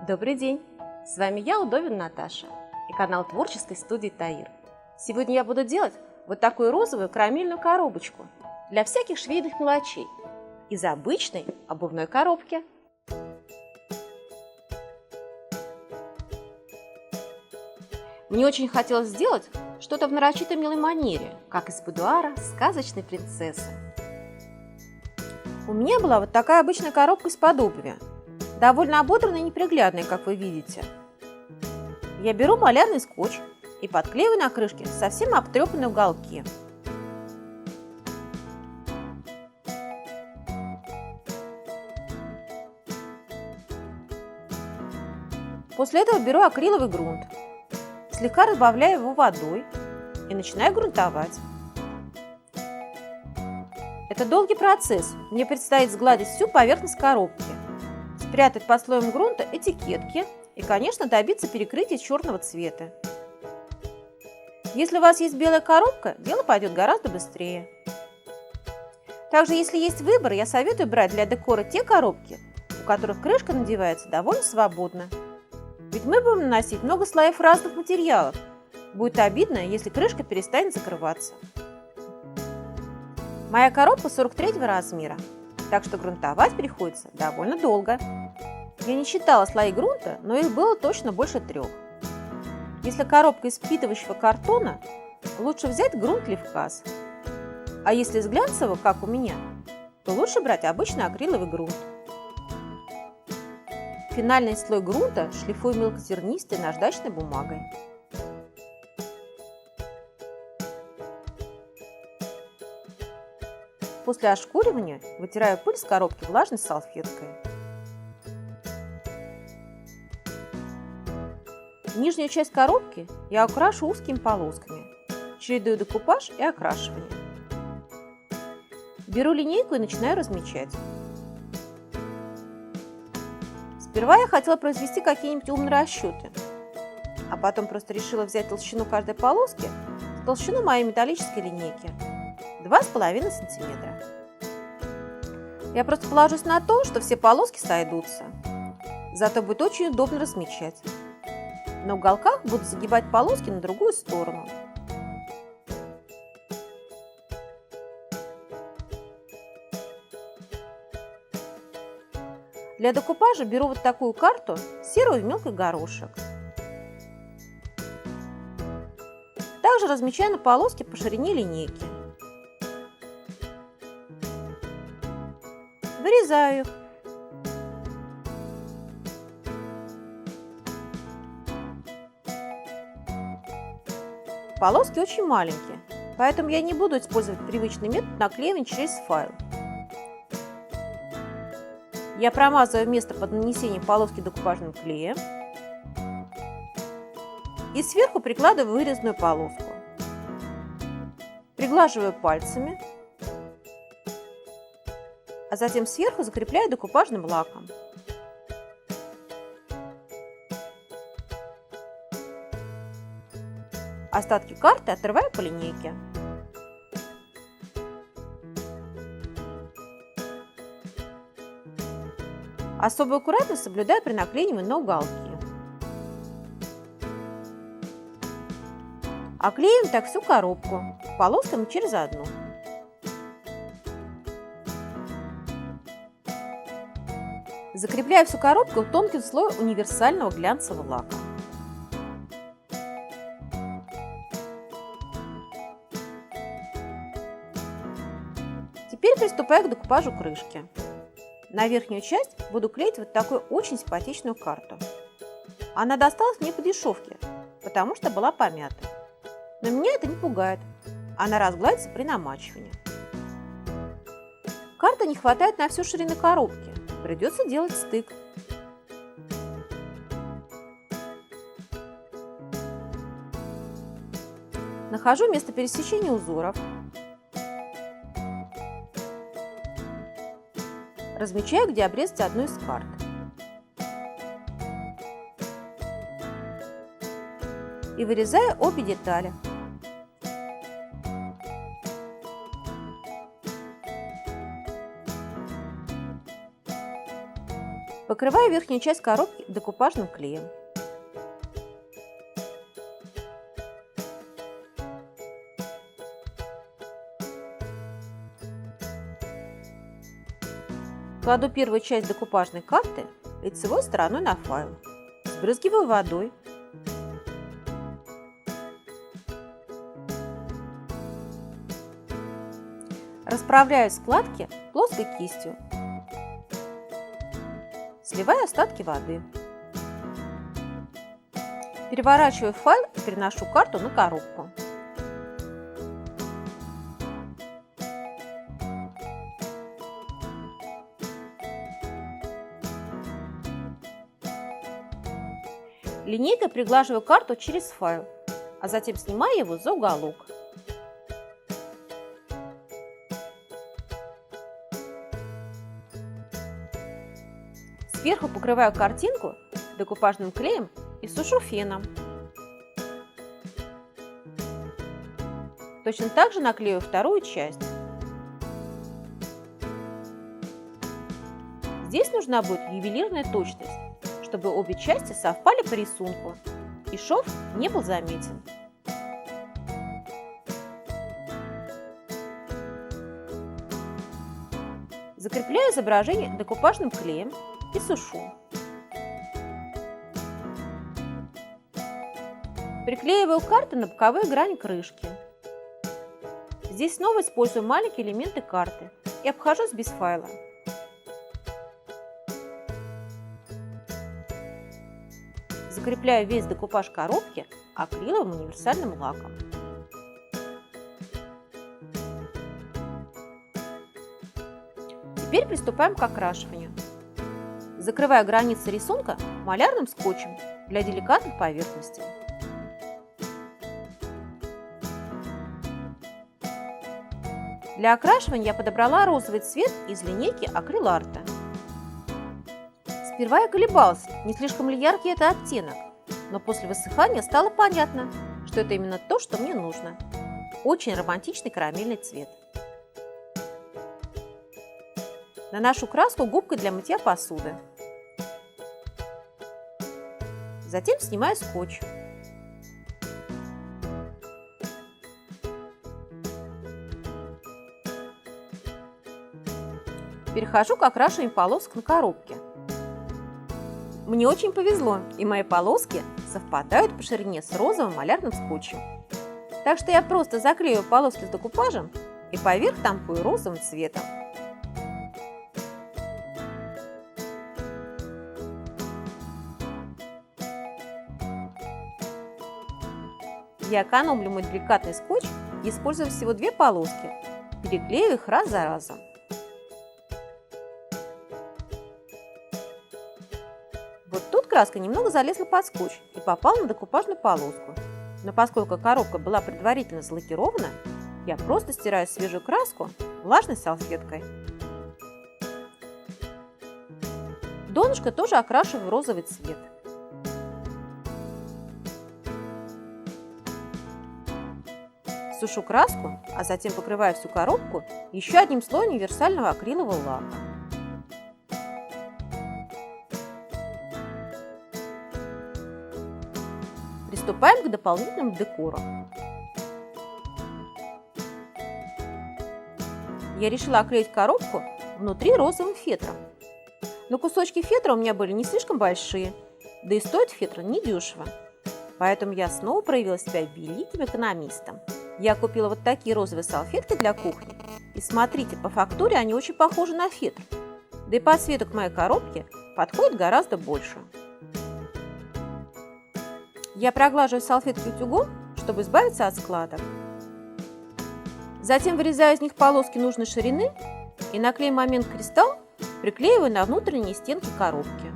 Добрый день! С вами я, Удовин Наташа, и канал творческой студии Таир. Сегодня я буду делать вот такую розовую карамельную коробочку для всяких швейных мелочей из обычной обувной коробки. Мне очень хотелось сделать что-то в нарочито милой манере, как из будуара сказочной принцессы. У меня была вот такая обычная коробка из-под обуви, довольно ободранная и неприглядная, как вы видите. Я беру малярный скотч и подклеиваю на крышке совсем обтрепанные уголки. После этого беру акриловый грунт, слегка разбавляю его водой и начинаю грунтовать. Это долгий процесс. Мне предстоит сгладить всю поверхность коробки, спрятать под слоем грунта этикетки и, конечно, добиться перекрытия черного цвета. Если у вас есть белая коробка, дело пойдет гораздо быстрее. Также, если есть выбор, я советую брать для декора те коробки, у которых крышка надевается довольно свободно. Ведь мы будем наносить много слоев разных материалов. Будет обидно, если крышка перестанет закрываться. Моя коробка 43 размера, так что грунтовать приходится довольно долго. Я не считала слои грунта, но их было точно больше 3. Если коробка из впитывающего картона, лучше взять грунт Левказ. А если из глянцевого, как у меня, то лучше брать обычный акриловый грунт. Финальный слой грунта шлифую мелкозернистой наждачной бумагой. После ошкуривания вытираю пыль с коробки влажной салфеткой. Нижнюю часть коробки я украшу узкими полосками, чередую декупаж и окрашивание. Беру линейку и начинаю размечать. Сперва я хотела произвести какие-нибудь умные расчеты, а потом просто решила взять толщину каждой полоски в толщину моей металлической линейки – 2,5 см. Я просто положусь на то, что все полоски сойдутся, зато будет очень удобно размечать. На уголках буду загибать полоски на другую сторону. Для декупажа беру вот такую карту, серую в мелкий горошек. Также размечаю на полоски по ширине линейки. Вырезаю их. Полоски очень маленькие, поэтому я не буду использовать привычный метод наклеивания через файл. Я промазываю место под нанесением полоски декупажным клеем и сверху прикладываю вырезанную полоску. Приглаживаю пальцами, а затем сверху закрепляю декупажным лаком. Остатки карты отрываю по линейке. Особую аккуратность соблюдаю при наклеивании на уголки. Оклеим так всю коробку полосками через одну. Закрепляю всю коробку тонким слоем универсального глянцевого лака. Теперь приступаю к декупажу крышки. На верхнюю часть буду клеить вот такую очень симпатичную карту. Она досталась мне по дешевке, потому что была помята. Но меня это не пугает, она разгладится при намачивании. Карты не хватает на всю ширину коробки, придется делать стык. Нахожу место пересечения узоров. Размечаю, где обрезать одну из карт. И вырезаю обе детали. Покрываю верхнюю часть коробки декупажным клеем. Кладу первую часть декупажной карты лицевой стороной на файл. Сбрызгиваю водой. Расправляю складки плоской кистью. Сливаю остатки воды. Переворачиваю файл и переношу карту на коробку. Линейкой приглаживаю карту через файл, а затем снимаю его за уголок. Сверху покрываю картинку декупажным клеем и сушу феном. Точно так же наклею вторую часть. Здесь нужна будет ювелирная точность, чтобы обе части совпали по рисунку и шов не был заметен. Закрепляю изображение декупажным клеем и сушу. Приклеиваю карты на боковые грани крышки. Здесь снова использую маленькие элементы карты и обхожусь без файла. Закрепляю весь декупаж коробки акриловым универсальным лаком. Теперь приступаем к окрашиванию. Закрываю границы рисунка малярным скотчем для деликатных поверхностей. Для окрашивания я подобрала розовый цвет из линейки акрил-арта. Сперва я колебалась, не слишком ли яркий это оттенок, но после высыхания стало понятно, что это именно то, что мне нужно. Очень романтичный карамельный цвет. Наношу краску губкой для мытья посуды. Затем снимаю скотч. Перехожу к окрашиванию полосок на коробке. Мне очень повезло, и мои полоски совпадают по ширине с розовым малярным скотчем. Так что я просто заклею полоски с декупажем и поверх тампую розовым цветом. Я экономлю мой деликатный скотч и использую всего 2 полоски, переклею их раз за разом. Вот тут краска немного залезла под скотч и попала на декупажную полоску. Но поскольку коробка была предварительно залакирована, я просто стираю свежую краску влажной салфеткой. Донышко тоже окрашиваю в розовый цвет. Сушу краску, а затем покрываю всю коробку еще одним слоем универсального акрилового лака. Приступаем к дополнительному декору. Я решила оклеить коробку внутри розовым фетром. Но кусочки фетра у меня были не слишком большие, да и стоит фетр недешево. Поэтому я снова проявила себя великим экономистом. Я купила вот такие розовые салфетки для кухни. И смотрите, по фактуре они очень похожи на фетр. Да и по цвету к моей коробке подходит гораздо больше. Я проглаживаю салфетки утюгом, чтобы избавиться от складок. Затем вырезаю из них полоски нужной ширины и на клей момент кристалл приклеиваю на внутренние стенки коробки.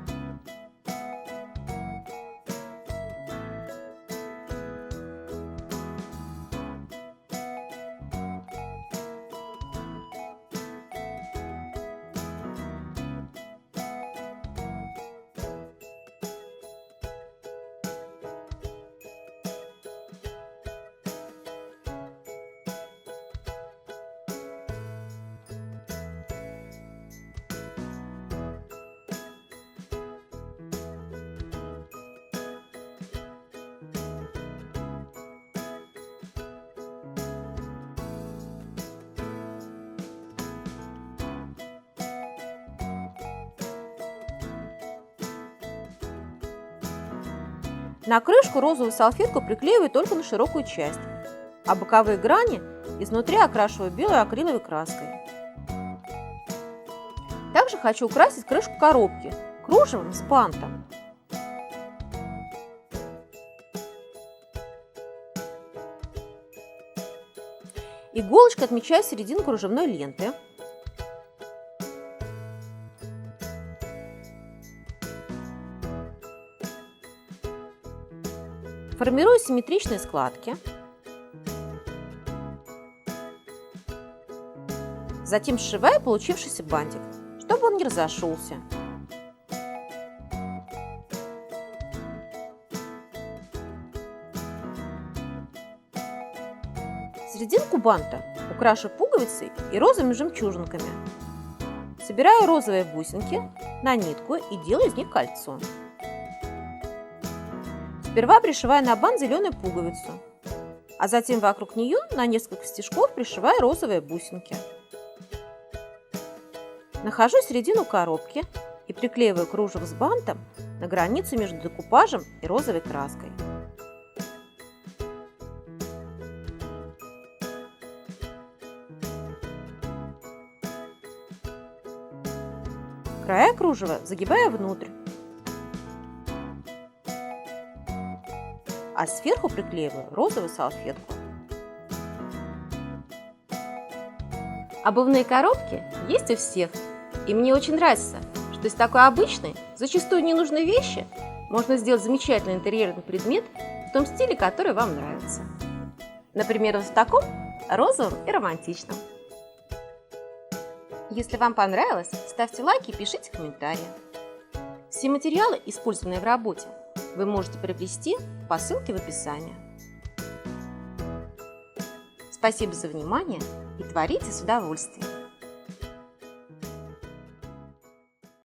На крышку розовую салфетку приклеиваю только на широкую часть, а боковые грани изнутри окрашиваю белой акриловой краской. Также хочу украсить крышку коробки кружевом с бантом. Иголочкой отмечаю середину кружевной ленты. Формирую симметричные складки. Затем сшиваю получившийся бантик, чтобы он не разошелся. Серединку банта украшу пуговицей и розовыми жемчужинками. Собираю розовые бусинки на нитку и делаю из них кольцо. Сперва пришиваю на бант зеленую пуговицу, а затем вокруг нее на несколько стежков пришиваю розовые бусинки. Нахожу середину коробки и приклеиваю кружево с бантом на границу между декупажем и розовой краской. Края кружева загибаю внутрь, а сверху приклеиваю розовую салфетку. Обувные коробки есть у всех, и мне очень нравится, что из такой обычной, зачастую ненужной вещи можно сделать замечательный интерьерный предмет в том стиле, который вам нравится. Например, вот в таком розовом и романтичном. Если вам понравилось, ставьте лайки и пишите комментарии. Все материалы, использованные в работе, вы можете приобрести по ссылке в описании. Спасибо за внимание и творите с удовольствием!